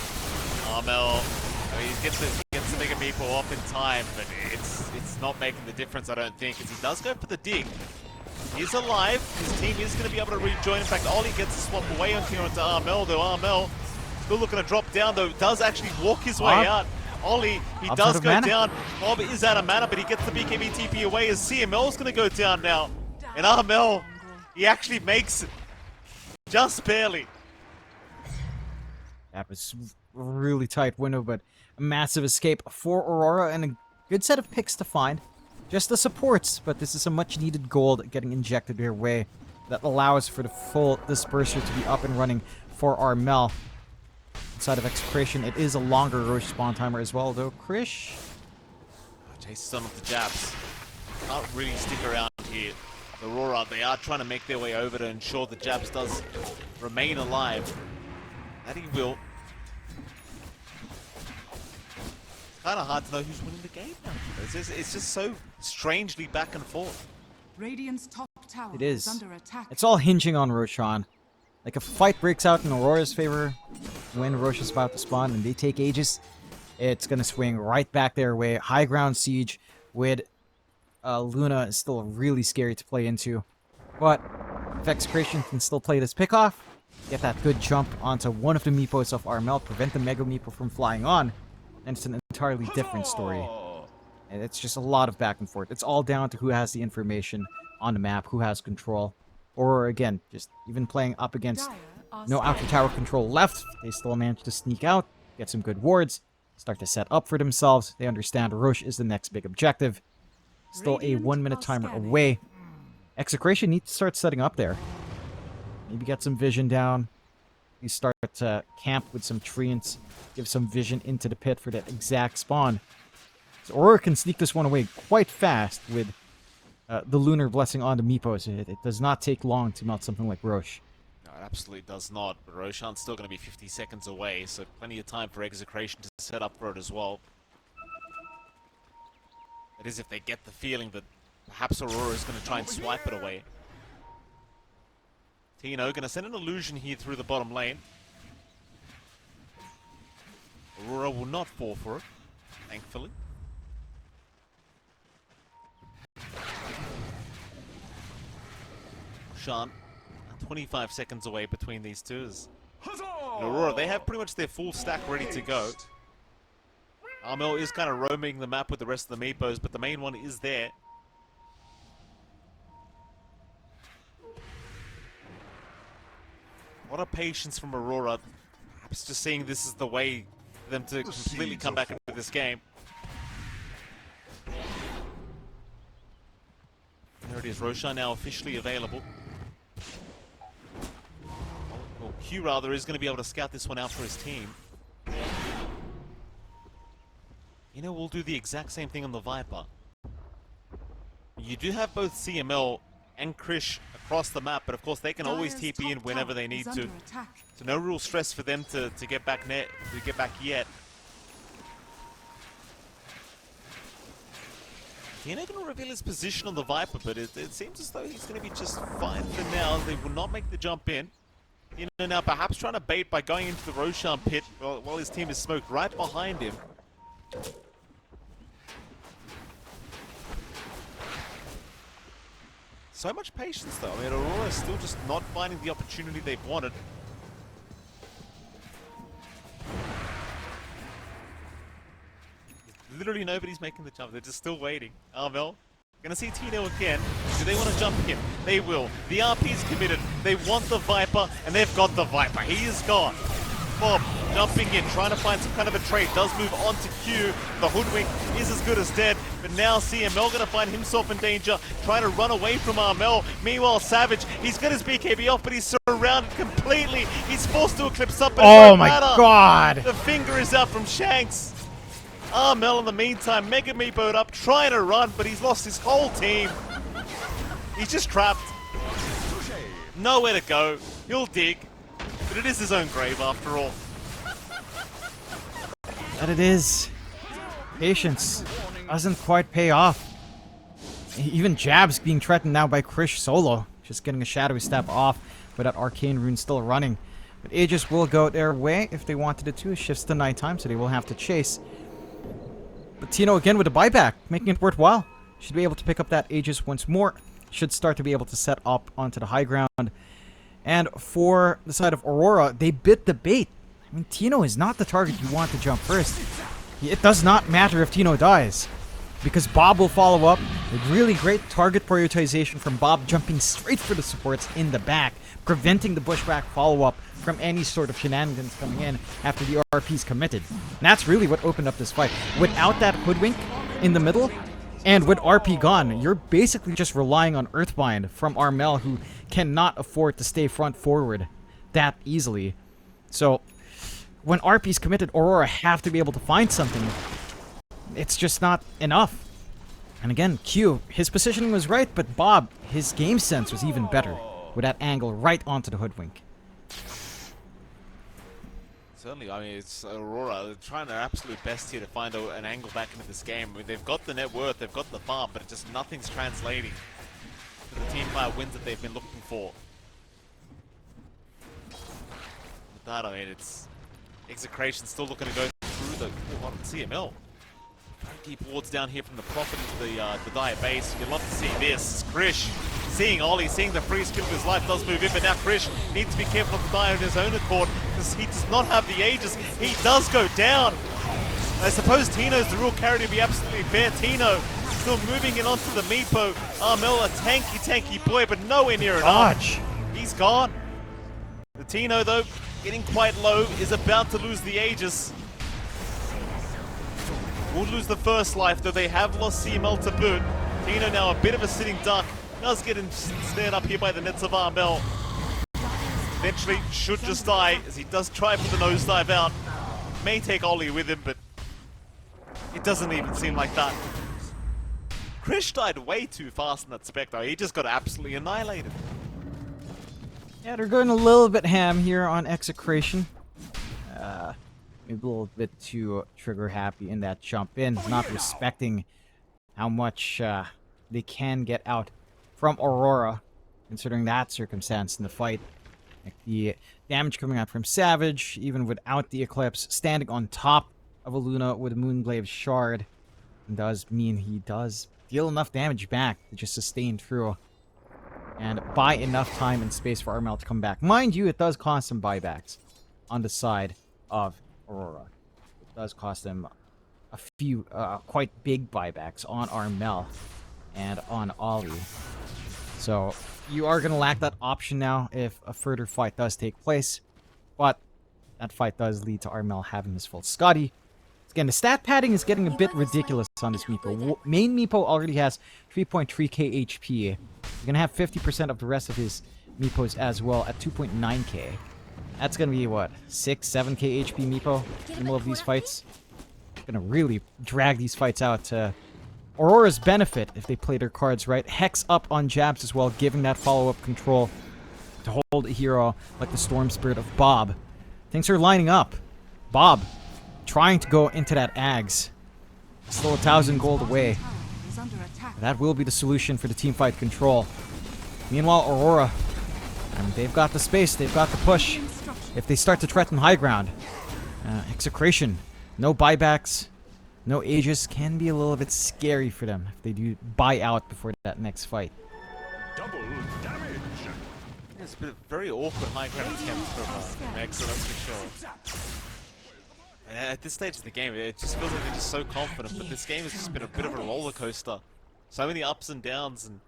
Armel, I mean, he gets the Mega Meepo off in time, but it's not making the difference, I don't think, as he does go for the dig. He's alive. His team is going to be able to rejoin. In fact, Ollie gets a swap away onto Armel, though Armel still looking to drop down, though does actually walk his way out. Ollie, he Bob's does out of go mana. down. Bob is out of mana, but he gets the BKB TP away as CML's going to go down now. And Armel, he actually makes it. Just barely. That was a really tight window, but a massive escape for Aurora and a good set of picks to find. Just the supports, but this is a much needed gold getting injected their way that allows for the full disperser to be up and running for Armel. Inside of Execration, it is a longer Roche spawn timer as well, though. Krish, Chases some of the jabs. Can't really stick around here. Aurora, they are trying to make their way over to ensure the jabs does remain alive. That he will. It's kind of hard to know who's winning the game now. It's just so strangely back and forth. Radiant's top tower it is. under attack. It's all hinging on Roshan. Like, if a fight breaks out in Aurora's favor when Roche is about to spawn and they take Aegis, it's going to swing right back their way. High ground siege with Luna is still really scary to play into. But if Execration can still play this pickoff, get that good jump onto one of the Meepos of Armel, prevent the Mega Meepo from flying on, then it's an entirely different story. And it's just a lot of back and forth. It's all down to who has the information on the map, who has control. Or again, just even playing up against Dire are no outer tower control left, they still manage to sneak out, get some good wards, start to set up for themselves. They understand Roche is the next big objective. Still a Radiant 1 minute are timer scanning. away. Execration needs to start setting up there. Maybe get some vision down. You start to camp with some treants, give some vision into the pit for that exact spawn. So Aurora can sneak this one away quite fast with the Lunar Blessing on the Meepos. It does not take long to melt something like Roche. No, it absolutely does not. But Roshan's still going to be 50 seconds away, so plenty of time for Execration to set up for it as well. That is if they get the feeling that perhaps Aurora is going to try and swipe it away. Tino going to send an illusion here through the bottom lane. Aurora will not fall for it, thankfully. Roshan, 25 seconds away between these two. And Aurora, they have pretty much their full stack ready to go. Armel is kind of roaming the map with the rest of the Meepos, but the main one is there. What a patience from Aurora. Perhaps just seeing this is the way for them to completely come back into this game. There it is, Roshan now officially available. Well, Q rather is going to be able to scout this one out for his team. You know, we'll do the exact same thing on the Viper. You do have both CML and Krish across the map, but of course they can always Dire's TP in top whenever tower they need is to. under attack. So no real stress for them to get back yet. Tino going to reveal his position on the Viper, but it seems as though he's going to be just fine for now. They will not make the jump in. You know, now perhaps trying to bait by going into the Roshan pit while his team is smoked right behind him. So much patience though. I mean, Aurora is still just not finding the opportunity they've wanted. Literally nobody's making the jump. They're just still waiting. Armel, gonna see Tino again. Do they want to jump him? They will. The RP's committed. They want the Viper, and they've got the Viper. He is gone. Bob jumping in, trying to find some kind of a trade. Does move on to Q. The Hoodwink is as good as dead. But now CML gonna find himself in danger, trying to run away from Armel. Meanwhile, Savage, he's got his BKB off, but he's surrounded completely. He's forced to eclipse up, but it Oh won't my matter. god! The finger is out from Shanks. Armel in the meantime, Mega Meepoed up, trying to run, but he's lost his whole team. He's just trapped. Nowhere to go. He'll dig. But it is his own grave after all. That it is. Patience doesn't quite pay off. Even Jab's being threatened now by Krish solo. Just getting a shadowy step off, but that arcane rune still running. But Aegis will go their way if they wanted it to. It shifts to nighttime, so they will have to chase. But Tino again with a buyback, making it worthwhile. Should be able to pick up that Aegis once more. Should start to be able to set up onto the high ground. And for the side of Aurora, they bit the bait. I mean, Tino is not the target you want to jump first. It does not matter if Tino dies, because Bob will follow up. A really great target prioritization from Bob, jumping straight for the supports in the back, preventing the pushback follow-up from any sort of shenanigans coming in after the RP's committed. And that's really what opened up this fight. Without that Hoodwink in the middle, and with RP gone, you're basically just relying on Earthbind from Armel, who cannot afford to stay front forward that easily. So, when RP's committed, Aurora have to be able to find something. It's just not enough. And again, Q, his positioning was right, but Bob, his game sense was even better with that angle right onto the Hoodwink. Certainly, I mean, it's Aurora. They're trying their absolute best here to find an angle back into this game. I mean, they've got the net worth, they've got the farm, but just nothing's translating to the team player wins that they've been looking for. With that, I mean, it's Execration still looking to go through the CML. Very deep wards down here from the Prophet into the Dire base. You'd love to see this. Krish seeing Ollie, seeing the free skill of his life, does move in, but now Krish needs to be careful of the Dire on his own accord, because he does not have the Aegis. He does go down. I suppose Tino's the real carry, to be absolutely fair. Tino still moving in onto the Meepo. Armel, a tanky boy, but nowhere near enough. Dodge! He's gone. The Tino, though, getting quite low, is about to lose the Aegis. Will lose the first life, though they have lost CML to boot. Tino now a bit of a sitting duck. Does get snared up here by the nets of Armel. Eventually should just die, as he does try for the nosedive out. May take Ollie with him, but it doesn't even seem like that. Krish died way too fast in that Spectre. He just got absolutely annihilated. Yeah, they're going a little bit ham here on Execration. Maybe a little bit too trigger happy in that jump in, not respecting how much they can get out from Aurora, considering that circumstance in the fight. Like the damage coming out from Savage, even without the Eclipse, standing on top of a Luna with a Moonglaive Shard, does mean he does deal enough damage back to just sustain through and buy enough time and space for Armel to come back. Mind you, it does cost some buybacks on the side of Aurora. It does cost them a few quite big buybacks on Armel and on Ollie. So you are going to lack that option now if a further fight does take place. But that fight does lead to Armel having his full Scotty. Again, the stat padding is getting a bit ridiculous on this Meepo. Main Meepo already has 3.3k HP. You're gonna have 50% of the rest of his Meepos as well at 2.9k. That's gonna be, what, 6, 7k HP Meepo in the middle of these fights? Gonna really drag these fights out to Aurora's benefit if they play their cards right. Hex up on jabs as well, giving that follow-up control to hold a hero like the Storm Spirit of Bob. Things are lining up. Bob trying to go into that Ags. Still 1,000 gold away. Is under attack. That will be the solution for the teamfight control. Meanwhile, Aurora, they've got the space, they've got the push. If they start to threaten high ground, Execration, no buybacks, no Aegis, can be a little bit scary for them if they do buy out before that next fight. Double damage. It's been a very awkward high ground attempt from Exa, that's for sure. And at this stage of the game, it just feels like they're just so confident, but this game has just been a bit of a roller coaster. So many ups and downs, and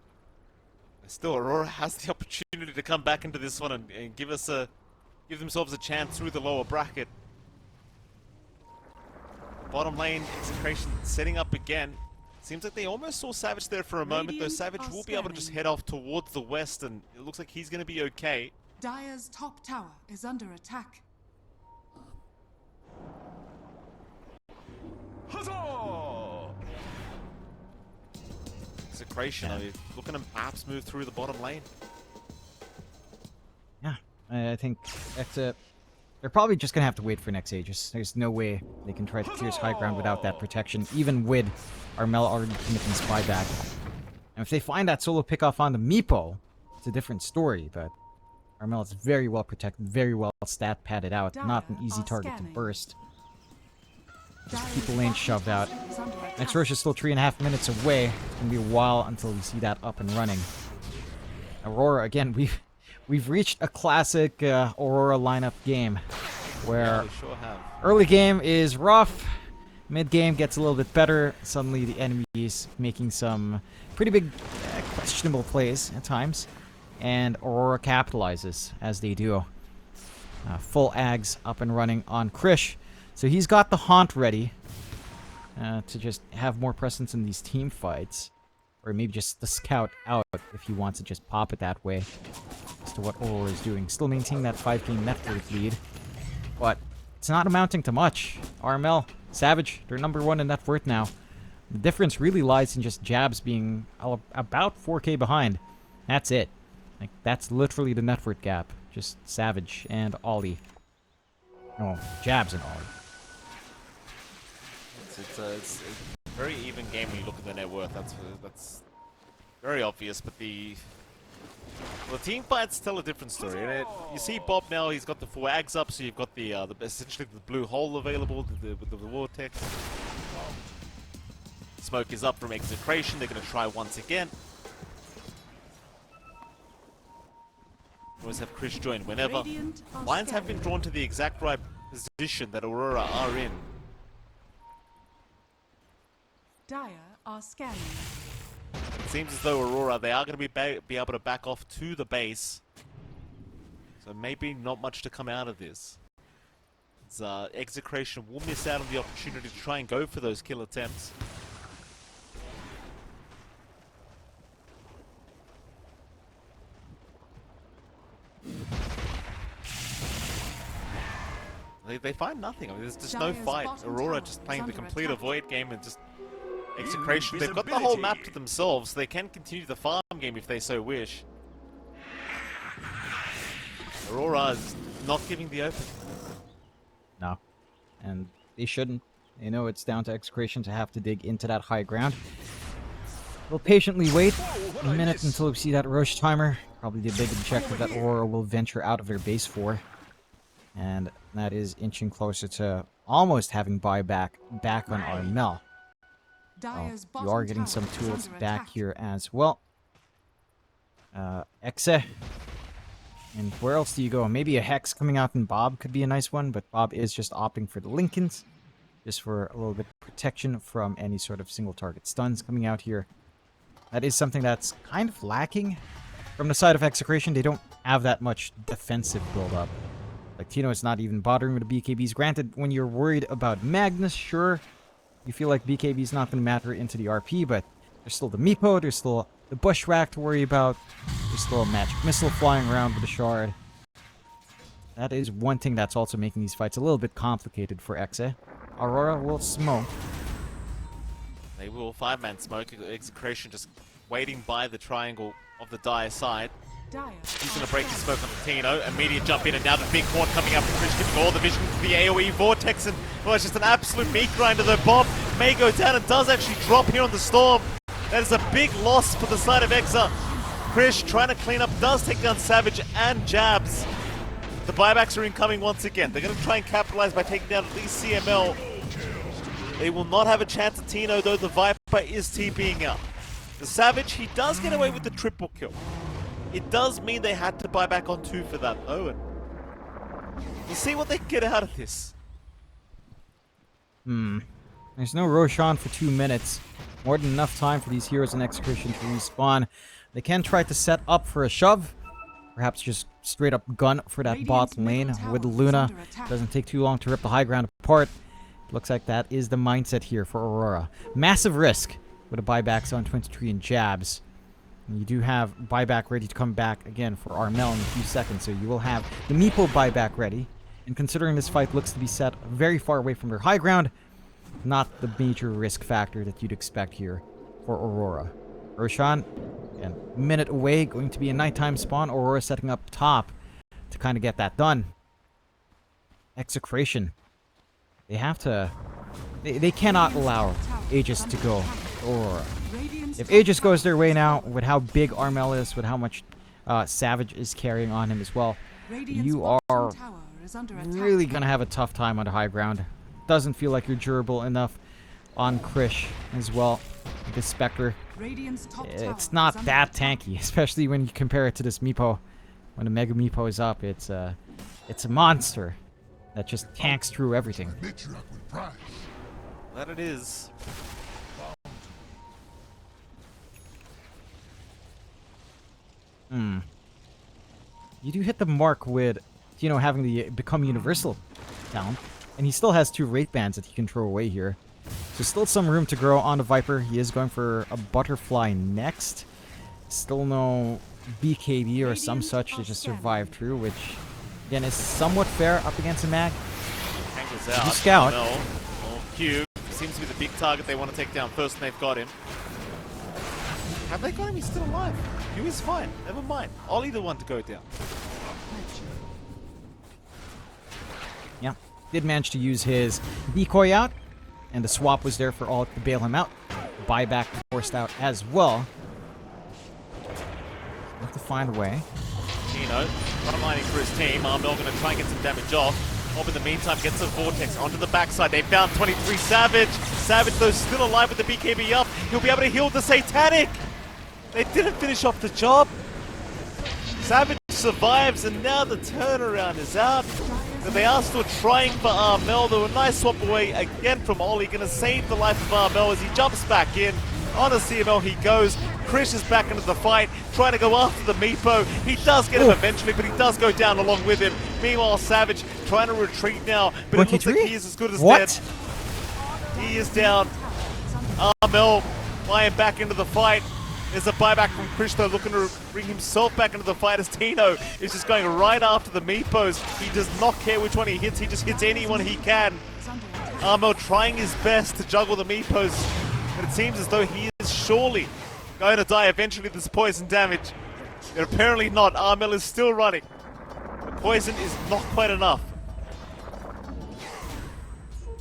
still Aurora has the opportunity to come back into this one and give themselves a chance through the lower bracket. Bottom lane, Execration setting up again. Seems like they almost saw Savage there for a moment, though Savage will be able to just head off towards the west, and it looks like he's going to be okay. Dire's top tower is under attack. Huzzah! Execration, are you looking to perhaps move through the bottom lane? Yeah, I think they're probably just gonna have to wait for next Aegis. There's no way they can try to pierce high ground without that protection, even with Armel already committing spy back. And if they find that solo pickoff on the Meepo, it's a different story, but Armel is very well protected, very well stat padded out, not an easy target to burst. Just keep the lane shoved out. Next rush is still 3.5 minutes away. It's gonna be a while until we see that up and running. Aurora, again, we've reached a classic Aurora lineup game, where They sure have. early game is rough, mid game gets a little bit better. Suddenly the enemy is making some pretty big questionable plays at times, and Aurora capitalizes as they do. Full Ags up and running on Krish. So he's got the Haunt ready to just have more presence in these team fights. Or maybe just the Scout out if he wants to just pop it that way. As to what Aurora is doing. Still maintaining that 5k net worth lead. But it's not amounting to much. RML, Savage, they're number 1 in net worth now. The difference really lies in just Jabs being about 4k behind. That's it. Like, that's literally the net worth gap. Just Savage and Ollie. Oh, Jabs and Ollie. It's a very even game when you look at the net worth. That's very obvious, but the team fights tell a different story. And you see Bob now; he's got the 4 Ags up, so you've got the essentially the blue hole available with the vortex. Smoke is up from Execration. They're going to try once again. Always have Chris join whenever. Lines have been drawn to the exact right position that Aurora are in. Dire are scanning. It seems as though Aurora, they are going to be able to back off to the base. So maybe not much to come out of this. As, Execration will miss out on the opportunity to try and go for those kill attempts. They find nothing. I mean, there's just no fight. Aurora just playing the complete avoid game and just Execration. They've got the whole map to themselves. They can continue the farm game if they so wish. Aurora is not giving the open. No. And they shouldn't. They know it's down to Execration to have to dig into that high ground. We'll patiently wait a minute until we see that Roche timer. Probably the big objective that Aurora will venture out of their base for. And that is inching closer to almost having buyback back on Armel. Oh, you are getting some tools back here as well. Exe. And where else do you go? Maybe a Hex coming out in Bob could be a nice one, but Bob is just opting for the Lincolns. Just for a little bit of protection from any sort of single target stuns coming out here. That is something that's kind of lacking from the side of Execration. They don't have that much defensive build-up. Like, Tino is not even bothering with the BKBs. Granted, when you're worried about Magnus, sure, you feel like BKB is not going to matter into the RP, but there's still the Meepo, there's still the Bushwhack to worry about, there's still a Magic Missile flying around with the Shard. That is one thing that's also making these fights a little bit complicated for Exe. Aurora will smoke. They will 5-man smoke. Execration just waiting by the triangle of the Dire side. Dire He's are going to break his scanned. smoke on the Tino. Immediate jump in, and now the big horn coming up from Chris, giving all the vision to the AoE Vortex. And, well, it's just an absolute meat grinder, though. Bob may go down and does actually drop here on the Storm. That is a big loss for the side of Exa. Chris trying to clean up, does take down Savage and Jabs. The buybacks are incoming once again. They're going to try and capitalize by taking down at least CML. They will not have a chance at Tino, though the Viper is TPing out. The Savage, he does get away with the triple kill. It does mean they had to buy back on 2 for that, though. And we'll see what they can get out of this. There's no Roshan for 2 minutes. More than enough time for these heroes in Execration to respawn. They can try to set up for a shove. Perhaps just straight up gun for that bot lane with Luna. Doesn't take too long to rip the high ground apart. Looks like that is the mindset here for Aurora. Massive risk with a buybacks on 23 and Jabs. And you do have buyback ready to come back again for Armel in a few seconds, so you will have the Meepo buyback ready. And considering this fight looks to be set very far away from their high ground, not the major risk factor that you'd expect here for Aurora. Roshan, again, a minute away, going to be a nighttime spawn. Aurora setting up top to kind of get that done. Execration. They have to... They cannot allow Aegis to go to Aurora. If Aegis goes their way now, with how big Armel is, with how much Savage is carrying on him as well, you are really going to have a tough time on the high ground. Doesn't feel like you're durable enough on Krish as well. This Spectre, it's not that tanky, especially when you compare it to this Meepo. When the Mega Meepo is up, it's a monster that just tanks through everything. That it is. You do hit the mark with, you know, having the Become Universal down. And he still has 2 Wraith Bands that he can throw away here. So still some room to grow on the Viper. He is going for a Butterfly next. Still no BKB or some such to just survive through, which, again, is somewhat fair up against a Mag. Angles out. You scout. No. Oh, Q seems to be the big target they want to take down first, and they've got him. Have they got him? He's still alive. Q is fine. Never mind. Ollie the one to go down. Yeah. Did manage to use his decoy out, and the swap was there for all to bail him out. Buyback forced out as well. Have to find a way. Tino, frontlining for his team. Armel going to try and get some damage off. Bob in the meantime gets a Vortex onto the backside. They found 23 Savage. Savage, though, still alive with the BKB up. He'll be able to heal the Satanic. They didn't finish off the job. Savage survives, and now the turnaround is out. But they are still trying for Armel, though. A nice swap away again from Ollie. Going to save the life of Armel as he jumps back in. On a CML he goes. Krish is back into the fight, trying to go after the Meepo. He does get him eventually, but he does go down along with him. Meanwhile, Savage trying to retreat now, but it looks like he is as good as dead. He is down. Armel flying back into the fight. There's a buyback from Krish, though, looking to bring himself back into the fight as Tino is just going right after the Meepos. He does not care which one he hits, he just hits anyone he can. Armel trying his best to juggle the Meepos, but it seems as though he is surely going to die eventually this poison damage. But apparently not. Armel is still running. The poison is not quite enough.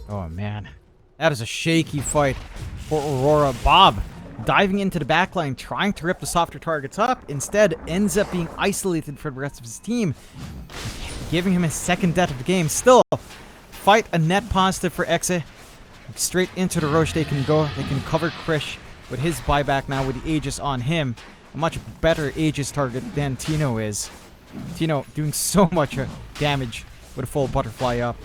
Oh man, that is a shaky fight for Aurora. Bob diving into the backline, trying to rip the softer targets up, instead ends up being isolated for the rest of his team, giving him his second death of the game. Still, fight a net positive for Exe. Straight into the Roche they can go. They can cover Krish with his buyback now with the Aegis on him. A much better Aegis target than Tino is. Tino doing so much damage with a full Butterfly up.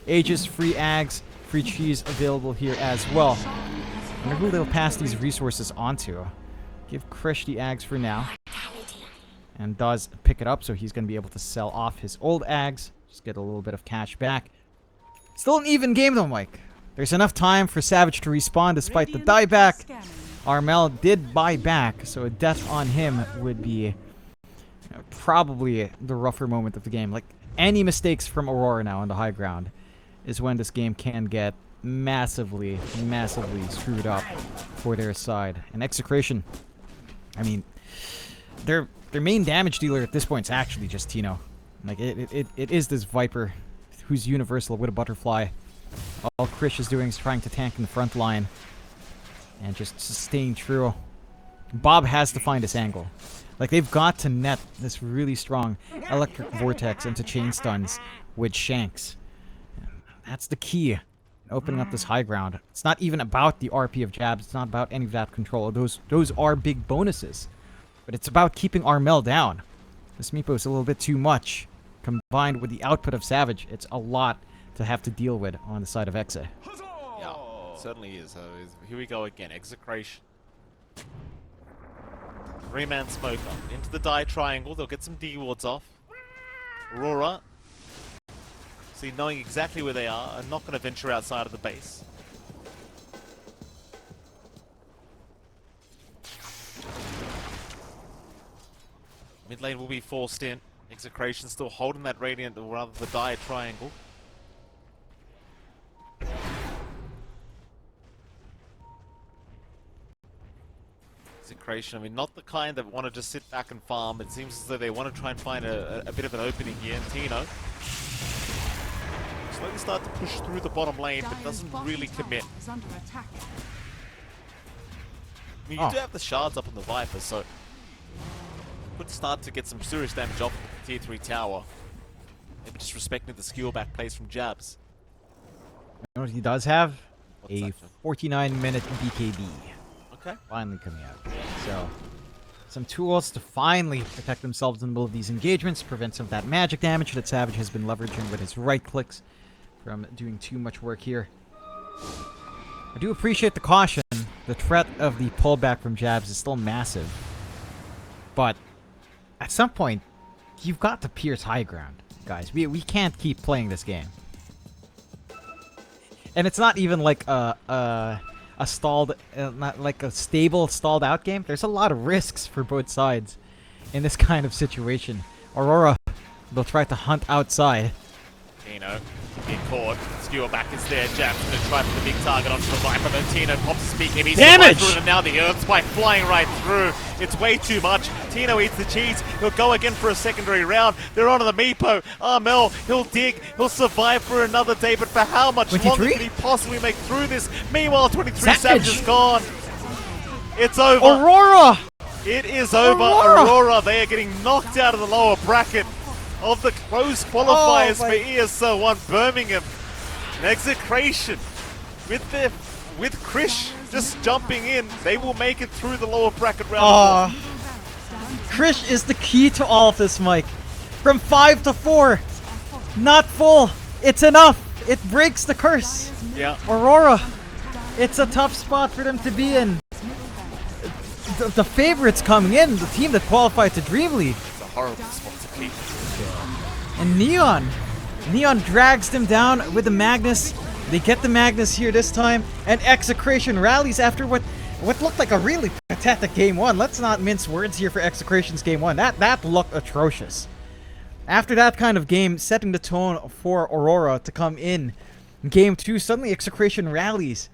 Aegis, free Ags, free cheese available here as well. I wonder who they'll pass these resources onto. Give Krish the Ags for now. And does pick it up, so he's going to be able to sell off his old Ags. Just get a little bit of cash back. Still an even game though, Mike. There's enough time for Savage to respawn despite the dieback. Armel did buy back, so a death on him would be probably the rougher moment of the game. Like, any mistakes from Aurora now on the high ground is when this game can get massively screwed up for their side. And Execration, I mean, their main damage dealer at this point is actually just Tino. Like, it is this Viper who's universal with a butterfly. All Krish is doing is trying to tank in the front line and just staying true. Bob has to find this angle. Like, they've got to net this really strong electric vortex into chain stuns with Shanks. That's the key in opening up this high ground. It's not even about the RP of jabs. It's not about any of that control. Those are big bonuses. But it's about keeping Armel down. This Meepo is a little bit too much. Combined with the output of Savage, it's a lot to have to deal with on the side of Exe. Yeah, it certainly is. Here we go again. Execration. 3-man smoker. Into the die triangle. They'll get some D wards off. Aurora. See, knowing exactly where they are, and not going to venture outside of the base. Mid lane will be forced in. Execration still holding that radiant, or rather the die triangle. Execration, I mean, not the kind that want to just sit back and farm. It seems as though they want to try and find a bit of an opening here. And Tino slowly start to push through the bottom lane, but doesn't really commit. I mean, you do have the shards up on the Viper, so could start to get some serious damage off the tier 3 tower. Maybe just respecting the skill back plays from jabs. You know what he does have? What's A that? 49-minute BKB. Okay. Finally coming out. So, some tools to finally protect themselves in the middle of these engagements, prevent some of that magic damage that Savage has been leveraging with his right clicks from doing too much work here. I do appreciate the caution. The threat of the pullback from jabs is still massive. But at some point, you've got to pierce high ground, guys. We can't keep playing this game. And it's not even like a stalled, not like a stable stalled out game. There's a lot of risks for both sides in this kind of situation. Aurora will try to hunt outside. Tino being caught. Skewer back is there. Jab's going to try for the big target onto the Viper. Then Tino pops his speak. He's Damage! through, and now the Earth Spike flying right through. It's way too much. Tino eats the cheese. He'll go again for a secondary round. They're onto the Meepo. Armel, he'll dig. He'll survive for another day, but for how much 23? longer can he possibly make through this? Meanwhile, 23 Savage. Savage is gone. It's over. Aurora! It is over. Aurora, they are getting knocked out of the lower bracket of the close qualifiers for ESL One Birmingham. And Execration with Krish just jumping in, they will make it through the lower bracket round. Krish is the key to all of this, Mike. From 5 to 4, not full. It's enough. It breaks the curse. Yeah. Aurora, it's a tough spot for them to be in. The favorites coming in, the team that qualified to Dream League. It's a horrible spot to keep. And Neon drags them down with the Magnus. They get the Magnus here this time, and Execration rallies after what looked like a really pathetic game one. Let's not mince words here for Execration's game one. That looked atrocious. After that kind of game, setting the tone for Aurora to come in game two, suddenly Execration rallies